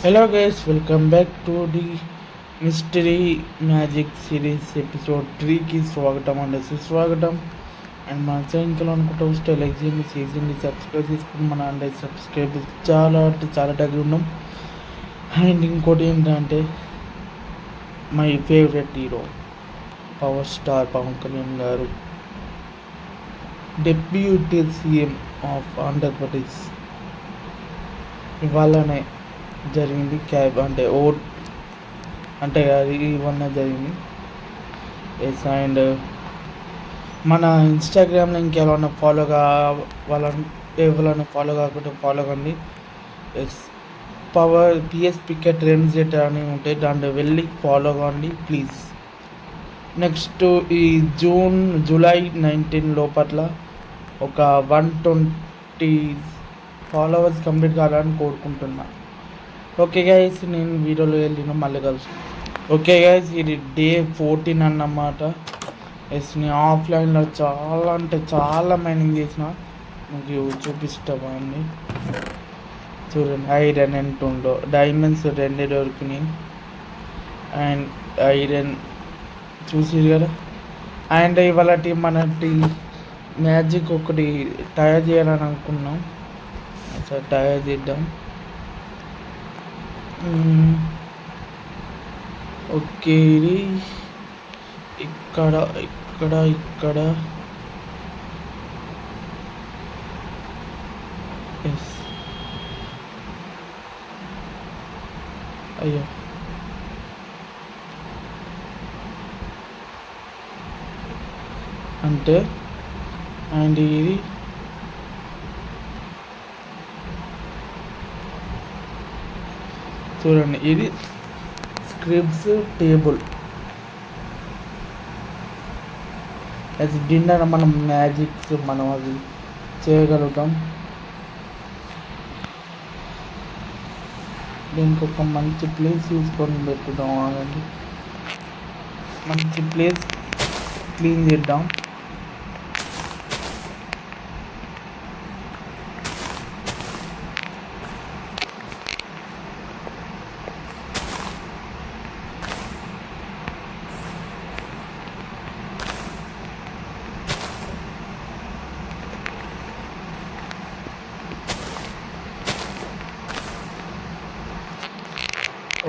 Hello guys, welcome back to the Mystery Magic Series episode 3 కి స్వాగతం and సుస్వాగతం. And మన ఛానల్ అనుకుంటూ వస్తే లైక్ చేయండి, షేర్ చేయండి, సబ్స్క్రైబ్ చేసుకుని మన అంటే సబ్స్క్రైబ్ చాలా అంటే చాలా దగ్గర ఉన్నాం. అండ్ ఇంకోటి ఏంటంటే my favourite hero power star Pawan Kalyan garu deputy CM of Andhra Pradesh ఇవాళనే జరిగింది. క్యాబ్ అంటే ఓట్ అంటే అది ఇవన్నీ జరిగింది. ఎస్. అండ్ మన ఇన్స్టాగ్రామ్లో ఇంకెవరైనా ఫాలో కావాలని ఎవరైనా ఫాలో కాకుండా ఫాలో కండి. ఎస్, పవర్ పిఎస్పికే ట్రెండ్స్ అని ఉంటాయి, దాంట్లో వెళ్ళి ఫాలో కావండి ప్లీజ్. నెక్స్ట్ ఈ జూలై 19 లోపల ఒక 120 ఫాలోవర్స్ కంప్లీట్ కావాలని కోరుకుంటున్నా. ఓకే గైస్, నేను వీడియోలో వెళ్ళిన మళ్ళీ కలుసు. ఓకే గైస్, ఇది డే 14 అన్నమాట. ఎస్, నేను ఆఫ్లైన్లో చాలా అంటే చాలా మైనింగ్ చేసిన, మీకు చూపిస్తామండి. చూడండి, ఐరన్ ఎంత ఉందో, డైమండ్స్ 2 దొరికినాయి. అండ్ ఐరన్ చూసిరు కదా. అండ్ ఇవాళ మన మ్యాజిక్ ఒకటి తయారు చేయాలని అనుకున్నాం, సరే తయారు చేద్దాం. ఓకే, ఇది ఇక్కడ ఇక్కడ ఇక్కడ ఎస్, అయ్యో అంటే. అండ్ ఇది చూడండి, ఇది స్క్రిప్ట్స్ టేబుల్. యాజ్ డిన్నర్ మనం మ్యాజిక్స్ మనం అది చేయగలుగుతాం. దీనికి ఒక మంచి ప్లేస్ చూసుకొని పెట్టుదాం. ఆగండి, మంచి ప్లేస్ క్లీన్ చేద్దాం.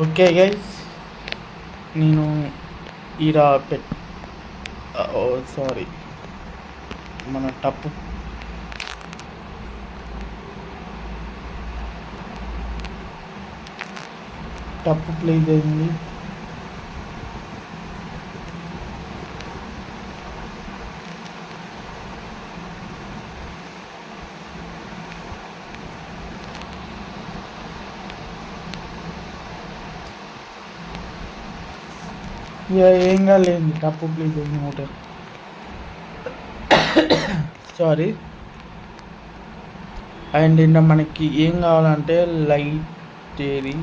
ఓకే గైస్, నేను ఇలా సారీ మన టప్పు ప్లేస్ అయింది. ఏం కాలేదు, టప్పు ప్లీజ్ ఒకటి సారీ. అండ్ ఇంకా మనకి ఏం కావాలంటే లైట్ ఏది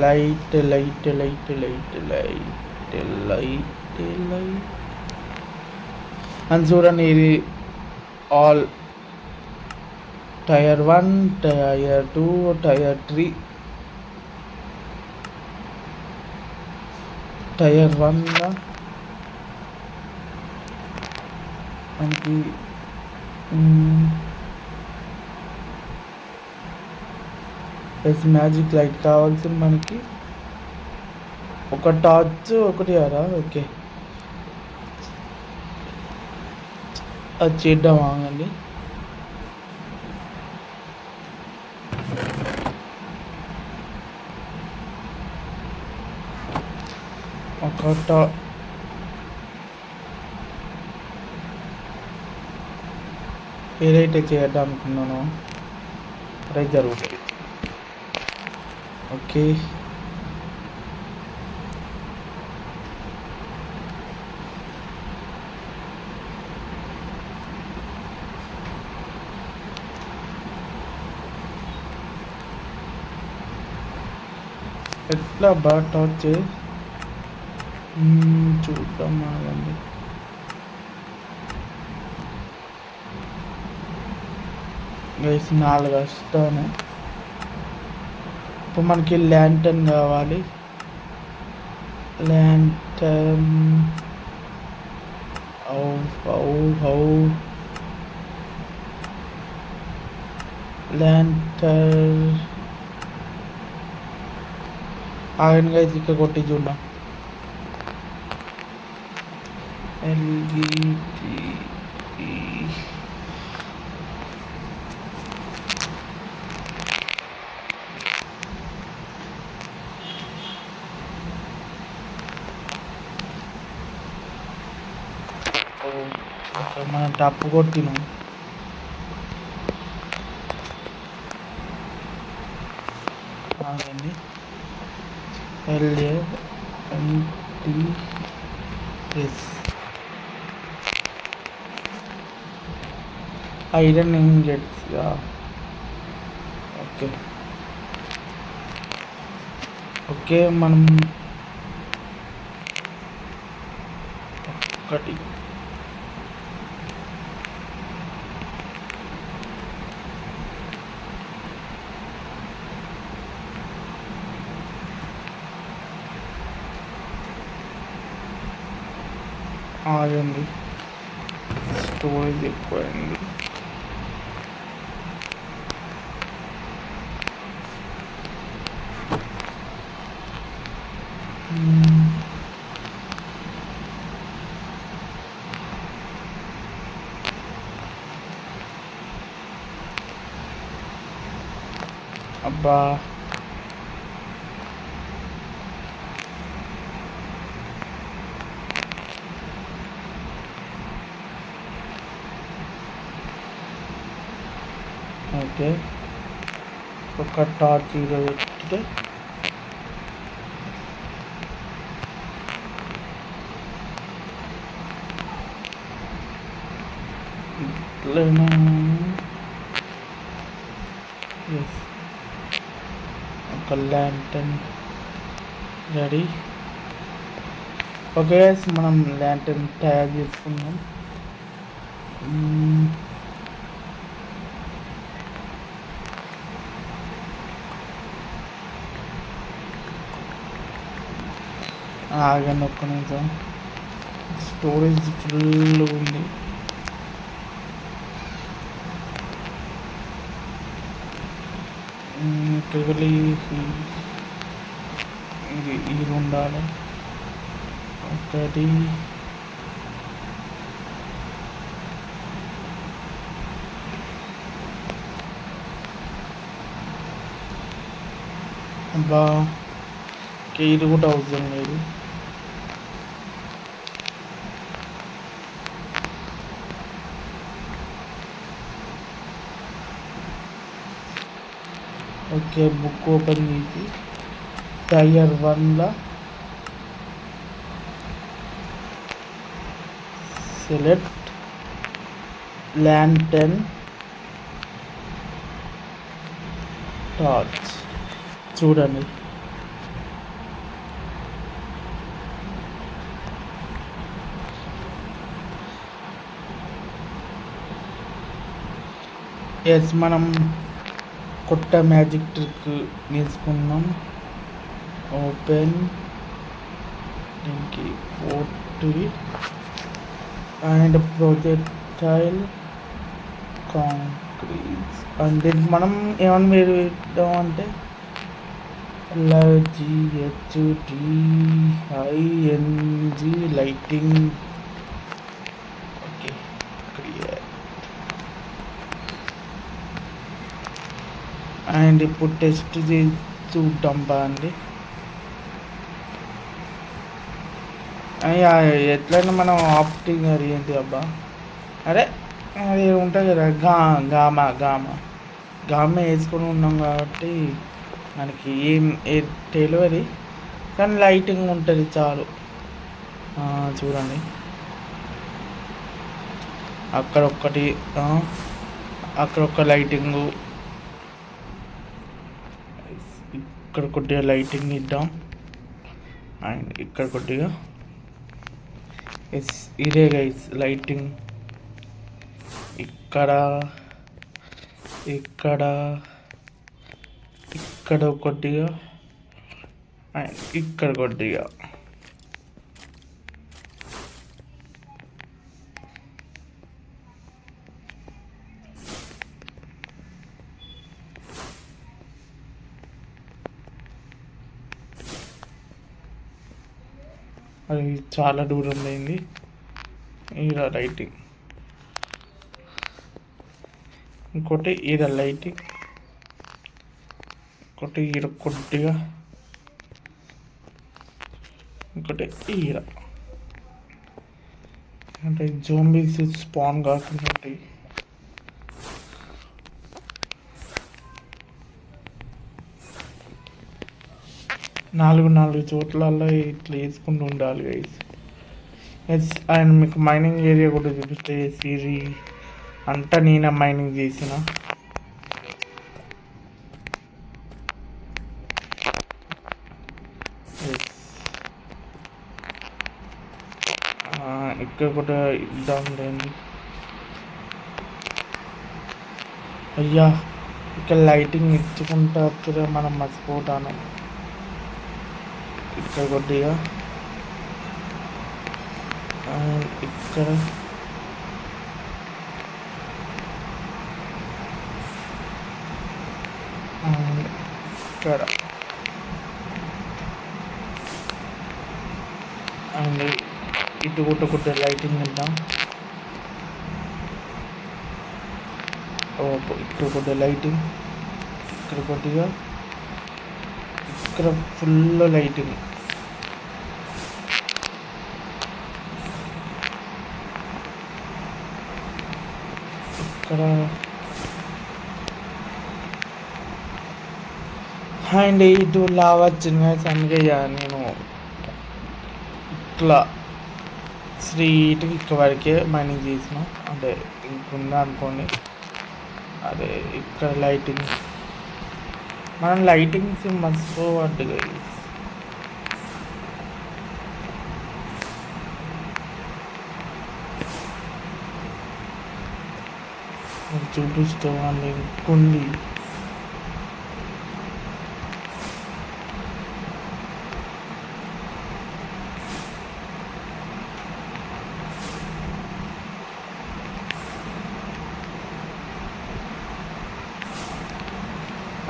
light light light light light light light అని చూడండి. ఇది all tier 1, tier 2, tier 3. Tier 1లో మనకి ఎస్ మ్యాజిక్ లైట్ కావాల్సింది మనకి ఒక టార్చ్ ఒకటి అరా. ఓకే, అది చేద్దాం. ఆగండి, ఒక ఏదైతే చేద్దాం అనుకున్నానో అదే జరుగుతుంది. ఓకే, ఎట్లా బాగా వచ్చే చూద్దాం. ఆగండి, గైస్ 4 వస్తాను. ఇప్పుడు మనకి ల్యాంటర్న్ కావాలి. ల్యాంటర్న్ హౌ ల్యాంటర్న్ ఆగంగా ఇక్కడ కొట్టి చూద్దాం. ఎల్ఈడి మనం తప్పు కొట్టినాం. ఆగండి. LANTS iron ingots. Okay okay మనం ఒకటి ఆగండి, స్టోరేజ్ ఎక్కువైంది. అబ్బా ఓకే ఒక టార్చ్ ఇక పెట్టితే ఇట్లనే. ఎస్, ఒక ల్యాంటర్న్ రెడీ. ఓకే మనం ల్యాంటర్న్ తయారు చేసుకున్నాం. ఆగండి ఒక్క నిమిషం, స్టోరేజ్ ఫుల్ ఉంది. ఇక్కడికి ఇది ఉండాలి. ఒకటి అబ్బా ఇది కూడా అవసరం లేదు. ఓకే బుక్ ఓపెన్ చేసి టైర్ 1లా సెలెక్ట్ ల్యాంటర్న్ టార్చ్ చూడండి. ఎస్ మనం కొత్త మ్యాజిక్ ట్రిక్ నేర్చుకున్నాం. ఓపెన్ దీనికి 40 అండ్ ప్రొజెక్టైల్ కాంక్రీట్ అండ్ మనం ఏమన్నా మీరు ఇద్దాం అంటే LGHDING lighting. Okay clear. And ఇప్పుడు టెస్ట్ చేసి చూద్దాం బాగుంది. ఎట్లయినా మనం ఆప్టింగ్ అది ఏంటి అబ్బా, అరే అది ఉంటుంది కదా గామా వేసుకొని ఉన్నాం కాబట్టి మనకి ఏం తెలియదు, కానీ లైటింగ్ ఉంటుంది చాలు. చూడండి అక్కడ ఒక లైటింగు, ఇక్కడ కొద్దిగా లైటింగ్ ఇద్దాం అండ్ ఇక్కడ కొద్దిగా. ఎస్ ఇదే గైస్ లైటింగ్. ఇక్కడ ఇక్కడ కొద్దిగా అండ్ ఇక్కడ కొద్దిగా. అది చాలా దూరం అయింది. ఈడ లైటింగ్, ఇంకోటి ఈడ లైటింగ్, ఇంకోటి ఈడ కొద్దిగా, ఇంకోటి ఈడ. అంటే జోంబీస్ స్పాన్ కాకుండా 4 చోట్లలో ఇట్లా వేసుకుంటూ ఉండాలి గైస్. అండ్ మీకు మైనింగ్ ఏరియా కూడా చూపిస్తే సిరి అంతా నేనే మైనింగ్ చేసిన. ఇక్కడ కూడా ఇద్దాం లేండి. అయ్యా ఇక్కడ లైటింగ్ ఇచ్చుకుంటా మనం మర్చిపోతాను. ఇక్కడ కొద్దిగా ఇక్కడ ఇక్కడ అండ్ ఇటు కూడా కొద్దిగా లైటింగ్ ఇద్దాం. ఇక్కడ కొద్దిగా లైటింగ్, ఇక్కడ కొద్దిగా, ఇక్కడ ఫుల్ లైటింగ్. ఇక్కడ అండ్ ఇటు లావా వచ్చింది అందుకే నేను ఇట్లా స్ట్రీట్కి ఇక్కడ వరకే మైనింగ్ చేసిన. అంటే ఇంకుందా అనుకోండి. అదే ఇక్కడ లైటింగ్, మనం లైటింగ్స్ మర్చిపోవద్దు గైస్. చూపిస్తాం వాళ్ళు ఇంకుంది.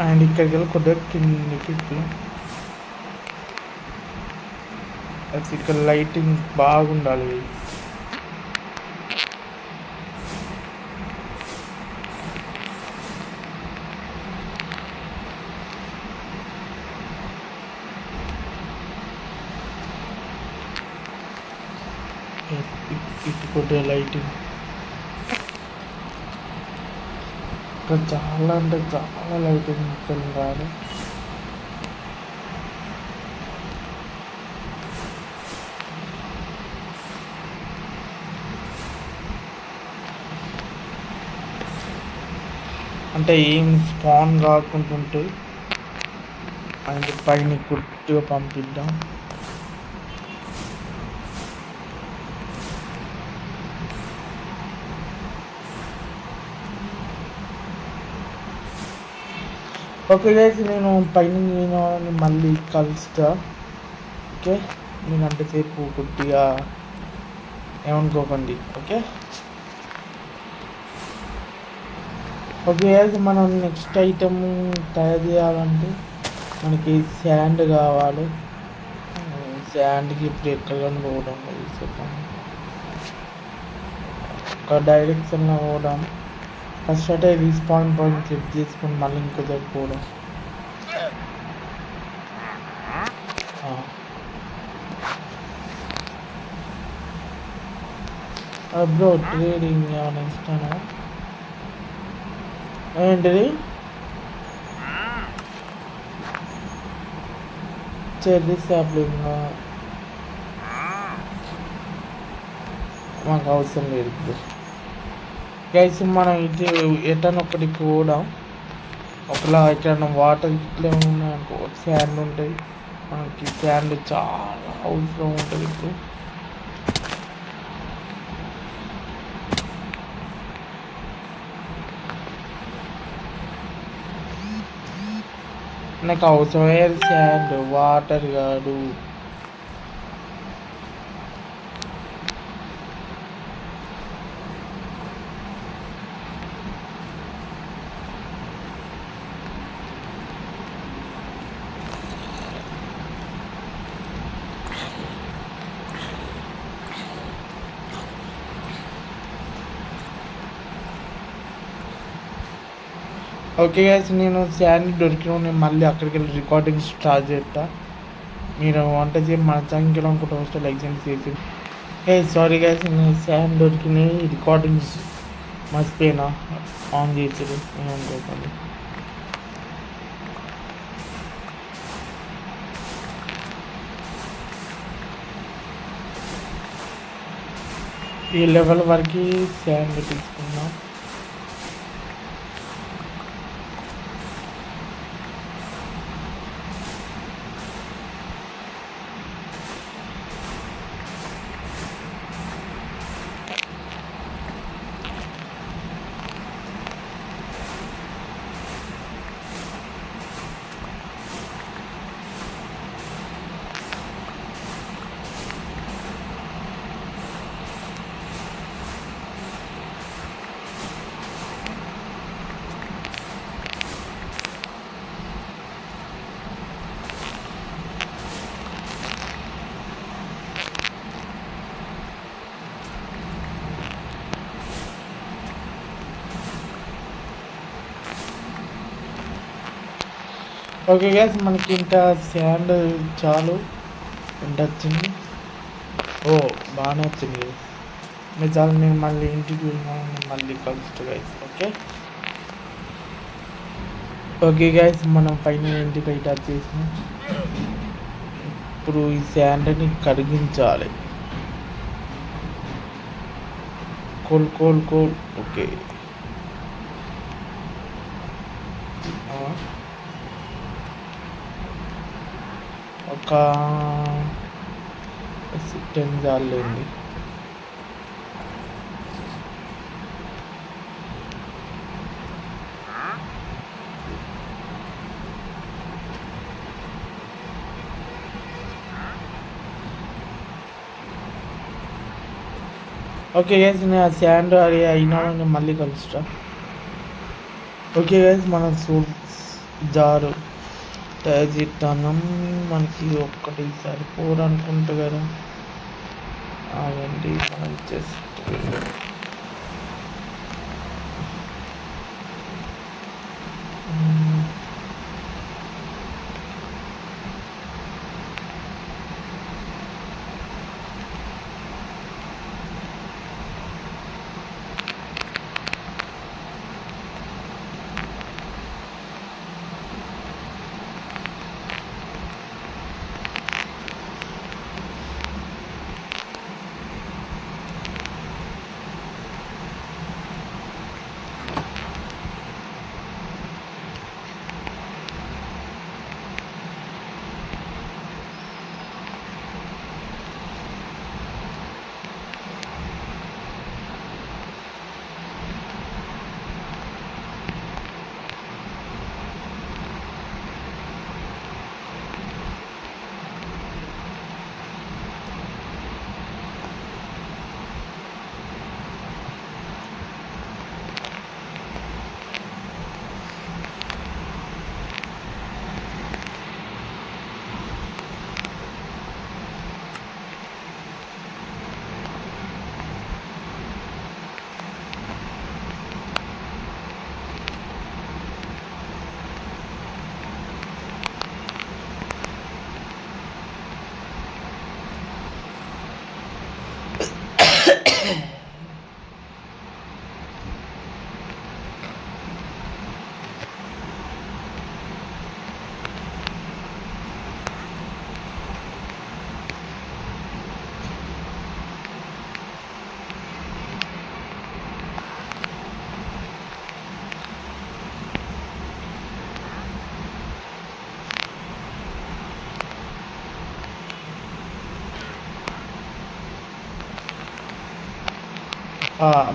అండ్ ఇక్కడికి వెళ్ళి కొద్దిగా కిందికి ఇక్కడ లైటింగ్ బాగుండాలి. ఇటు కొద్దిగా లైటింగ్, ఇక్కడ చాలా అంటే చాలా లైటింగ్ ఇక్కడ రాదు. అంటే ఏం స్పాన్ కాకుంటుంటే అండ్ పైన కొద్దిగా పంపిద్దాం. ఓకే గైస్, నేను పైన మళ్ళీ కలుస్తా. ఓకే, నేను అంతసేపు కొద్దిగా ఏమనుకోకండి. ఓకే ఓకే గైస్, మనం నెక్స్ట్ ఐటమ్ తయారు చేయాలంటే మనకి శాండ్ కావాలి. శాండ్కి ఇప్పుడు ఎక్కడ పోవడం చెప్పండి. ఒక డైరెక్షన్లో పోవడం. ఫస్ట్ అంటే రీస్పాన్ పాయింట్ క్లిక్ చేసుకుని మళ్ళీ ఇంకో పోవడం. బ్రో ట్రేడింగ్ ఏమైనా ఇస్తాను. ఏంటిది చెర్రీ సాప్లింగ్ మాకు అవసరం లేదు ఇప్పుడు గైస్. మనం ఇది ఎటన్నా ఒకటికి పోవడం. ఒకలా ఎక్కడన్నా వాటర్ ఇట్లా ఉన్నాయనుకో, శాండ్ ఉంటాయి. మనకి శాండ్ చాలా అవసరం ఉంటుంది ఇప్పుడు. నాకు అవసరమే శాండ్, వాటర్ కాదు. ఓకే గైస్, నేను శాండ్ దొరికిన నేను మళ్ళీ అక్కడికి వెళ్ళి రికార్డింగ్ స్టార్ట్ చేస్తా. మీరు వంట చేసి మన ఛానల్కి అనుకుంటూ వస్తే లైక్ చేసి చేసి సారీ గైస్, నేను శాండ్ దొరికినాయి రికార్డింగ్స్ మర్చిపోయినా ఆన్ చేసారు ఏమనుకోకండి. ఈ లెవెల్ వరకు శాండ్ తీసుకున్నాం. ఓకే గ్యాస్, మనకి ఇంకా శాండ్ చాలు. ఎంత వచ్చింది? ఓ బాగానే వచ్చింది. మీరు చాలు, నేను మళ్ళీ ఇంటికి వెళ్ళినా మళ్ళీ కలుస్తా గైస్. ఓకే గైస్, మనం ఫైనల్ ఇంటికి అయితే వచ్చేసినాం. ఇప్పుడు ఈ శాండ్ని కడిగించాలి. కోల్. ఓకే, ఒక 10 చాలండి. ఓకే గైస్, నేను ఆ శాండ్ అది అయినా నేను మళ్ళీ కలుస్తా. ఓకే గైస్, మన జారు తయారు చేస్తాం. మనకి ఒక్కటి సరిపోరు అనుకుంటా కదా. అదండి మనం జస్ట్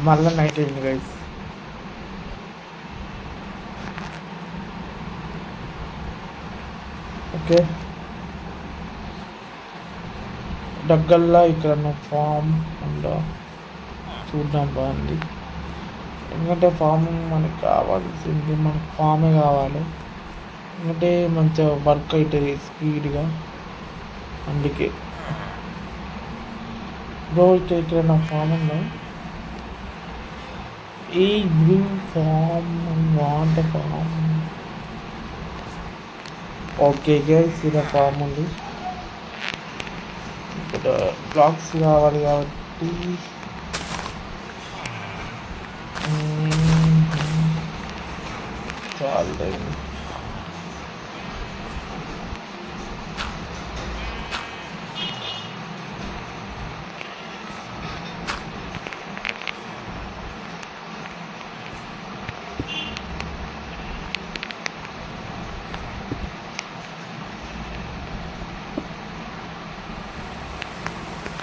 మళ్ళీ నైట్ అయింది గైస్. ఓకే, దగ్గరలో ఇక్కడ ఫామ్ ఉందా చూద్దాం బాగుంది. ఎందుకంటే ఫామ్ మనకు కావాల్సింది, మనకు ఫామే కావాలి. ఎందుకంటే మంచిగా వర్క్ అవుతుంది స్పీడ్గా. అందుకే బ్రో ఇక్కడ నా ఫామ్ ఉందా, ఈ బ్లూ ఫామ్ వాంట్ ఫామ్. ఓకే గైస్, ఇలా ఫామ్ ఉంది. ఇప్పుడు బ్లాక్స్ కావాలి కాబట్టి చాలు.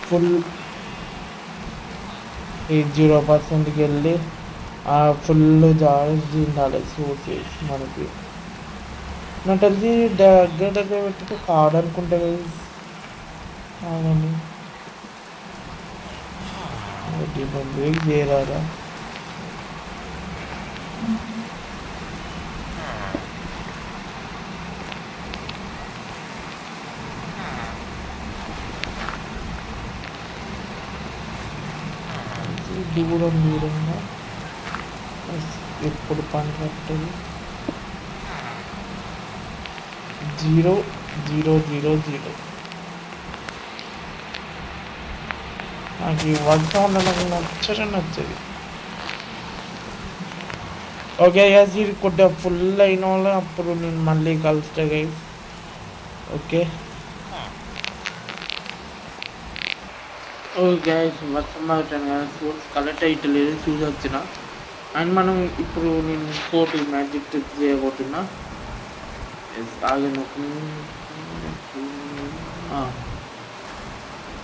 ఫుల్ 0%కి వెళ్ళి ఫుల్ జాగ్రత్త ఉండాలి సోర్సెస్ మనకి. నాకు తెలిసి దగ్గర పెట్టుకు కాదనుకుంటే అవునండి, బ్రేక్ చేయరాదా. దూరం దూరంగా ఎప్పుడు పని కట్టదు. 0 0 0 0. నాకు ఈ వర్క్ ఉండడం నచ్చది. ఓకే గ్యాస్, ఇది కొద్దిగా ఫుల్ అయిన వాళ్ళు అప్పుడు నేను మళ్ళీ కలుస్తా గైస్. ఓకే గ్యాస్, వర్షం అవుతాను కదా, సోర్స్ కలెక్ట్ అయ్యలేదు చూసి వచ్చిన. అండ్ మనం ఇప్పుడు నేను ఇంకోటి మ్యాజిక్ ట్రిక్ చేయబోతున్నా. ఆగిన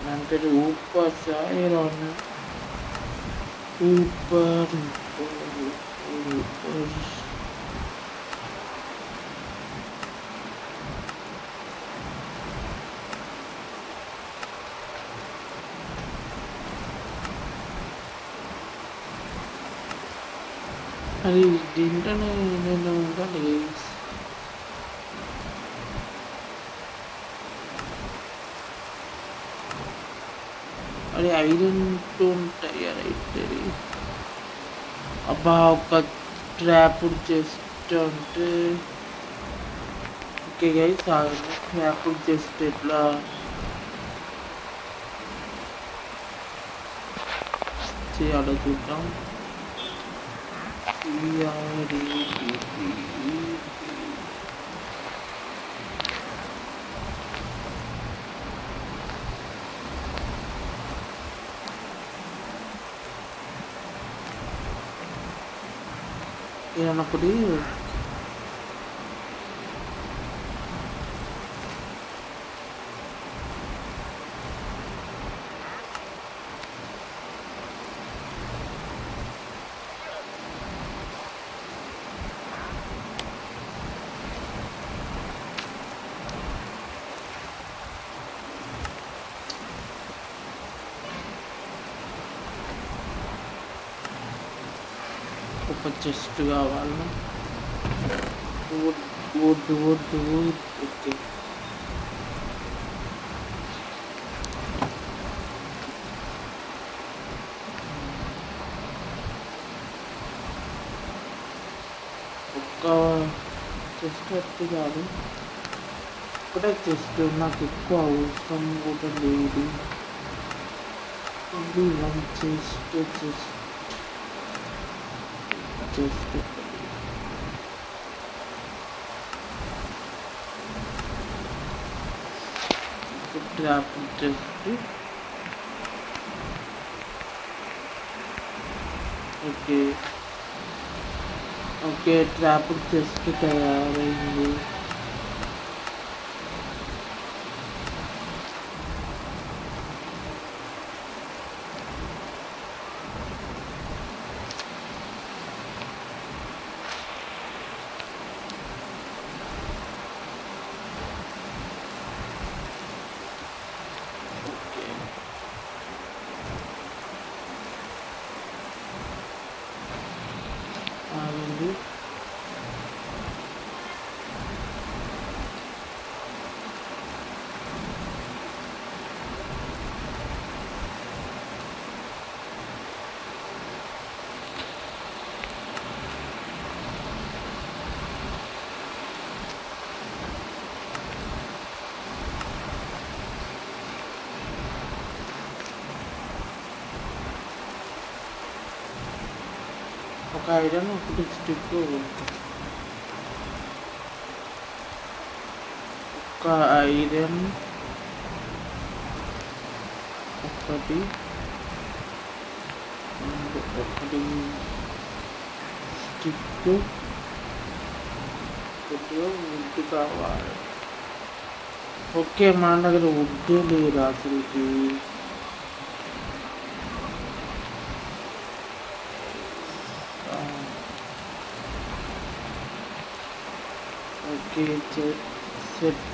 దాని పేరు ఊపర్ సాయిరా, ఊపర్ అది దీంట్లోనే నేను ఉండాలి. అది ఐరన్తో ఉంటాయి రైట్. అబ్బా, ఒక ట్రాప్ చేస్తుంటే ఓకే గైస్, ట్రాప్ చేస్తే ఎట్లా చేయాలో చూద్దాం. ఒకటి ఒక చెస్ట్ కావాలి. ఓకే, ఒక్క చెస్ట్ వస్తే కాదు, ఒకటే చెస్ట్ నాకు ఎక్కువ అవసరం కూడా లేదు. One chest trap chest. Okay trap chest తయారైంది. ఒక ఐరన్ ఒకటి స్టిక్ ఒక ఐరన్ ఒకటి ఒకటి స్టిక్ కొద్దిగా వుడ్ కావాలి. ఓకే, మన దగ్గర వుడ్డే లేదు అసలుకి. ఓకే, సెట్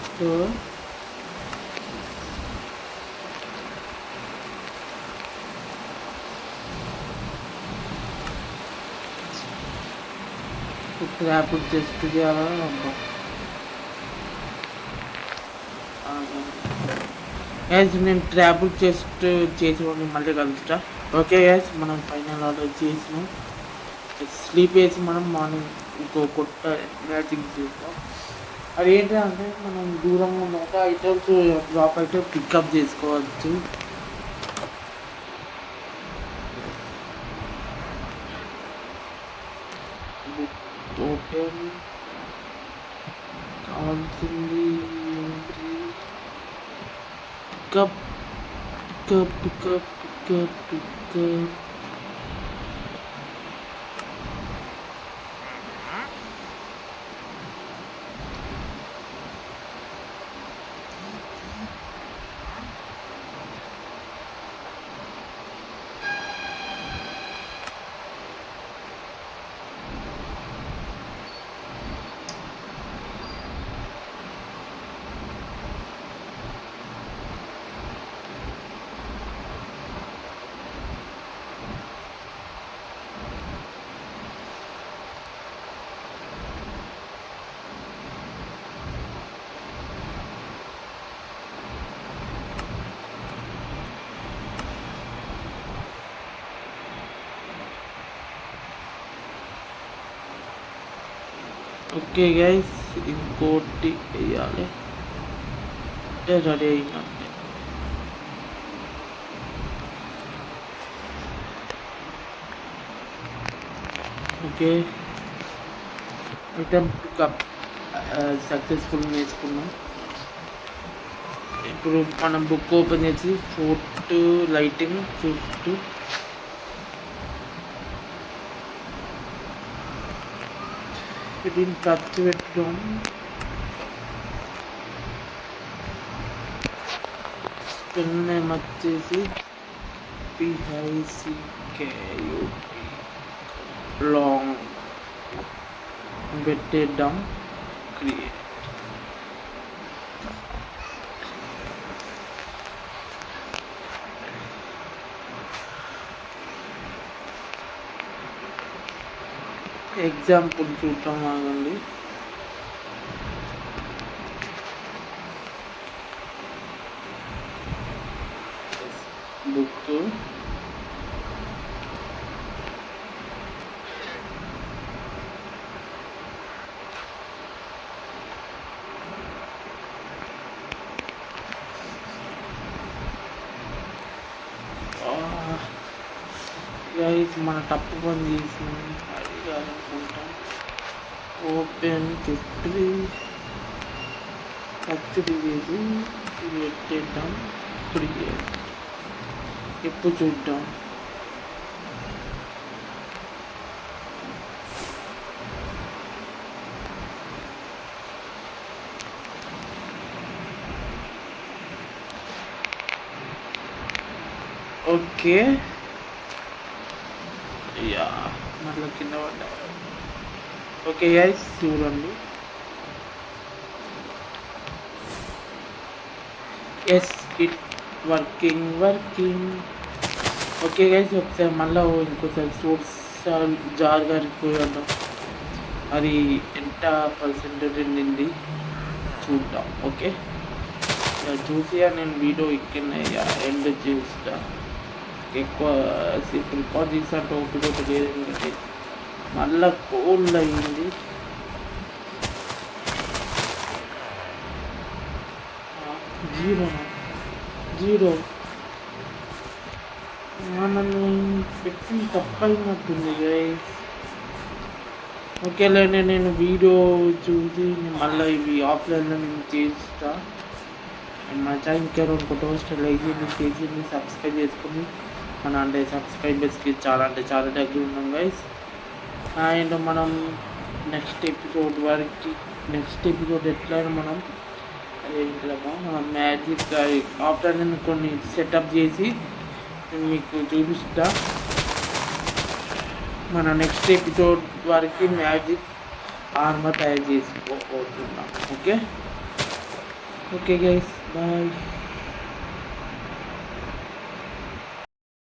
ట్రాప్ చెస్ట్ చేయాలని ఉంటాం. గ్యాస్ నేను ట్రాప్ చెస్ట్ చేసి మళ్ళీ కలుస్తా. ఓకే గ్యాస్, మనం ఫైనల్ ఆర్డర్ చేసినాం. స్లీప్ వేసి మనం మార్నింగ్ ఇంకో కొత్త మ్యాచింగ్ చేస్తాం. అది ఏంటంటే మనం దూరంగా ఉన్న ఒక ఐటమ్స్ డ్రాప్ అయితే పికప్ చేసుకోవచ్చు. ఓపెన్ కావాల్సింది pick up pick up pick up pick up pick up okay guys, ఇంకోటి వేయాలి. రెడీ అయినట్టే. ఓకే, ఐటమ్ పికప్ సక్సెస్ఫుల్ వేసుకున్నాం. ఇప్పుడు మనం బుక్ ఓపెన్ చేసి ఫోర్ట్ లైటింగ్ ఫిఫ్త్ దీన్ని ఖర్చు పెట్టడం. పెన్ నేమ్ వచ్చేసి PICKUP లాంగ్ పెట్టేద్దాం. క్రియేట్ ఎగ్జాంపుల్ చూద్దాం, ఆగండి. బుక్ గైస్, మన తప్పు పని చేసినాం. అది కాదనుకుంటాం. ఓపెన్ హిస్టరీ యాక్చువల్లీ వేసి పెట్టేద్దాం. క్రియేట్ ఎప్పుడు చూద్దాం. ఓకే, యా మళ్ళీ కింద పడ్డా. ఓకే గైస్, చూడండి. Yes, it working. Okay guys, ఒకసారి మళ్ళీ ఇంకోసారి సోర్స్ జార్ గారికి పోయాం. అది ఎంత పర్సెంటేజ్ నిండి చూద్దాం. ఓకే, చూసి నేను వీడియో ఇక్కడ ఎండ్ చేస్తా. ఎక్కువ సేపు రికార్డ్ చేసినట్టు ఒకటి లేదు, ఎందుకంటే మళ్ళా కోల్డ్ అయింది. జీరో నన్ను పెట్టి తప్పైనట్టుంది గైస్. ఓకేలేండి, నేను వీడియో చూసి మళ్ళీ ఇవి ఆఫ్లైన్లో నేను చేస్తా. అండ్ మా ఛానల్ ఇంకెవరైనా కొత్త వస్తే లైక్ చేయండి, షేర్ చేయండి, సబ్స్క్రైబ్ చేసుకుని అంటే సబ్స్క్రైబర్స్కి చాలా దగ్గర ఉన్నాం గైస్. అండ్ మనం నెక్స్ట్ ఎపిసోడ్ ఎట్లయినా మనం మ్యాజిక్ ఆఫ్టర్ నేను కొన్ని సెటప్ చేసి మీకు చూపిస్తా. మన నెక్స్ట్ ఎపిసోడ్ వరకు మ్యాజిక్ ఆర్మర్ తయారు చేసుకోబోతున్నాం. Okay guys, bye.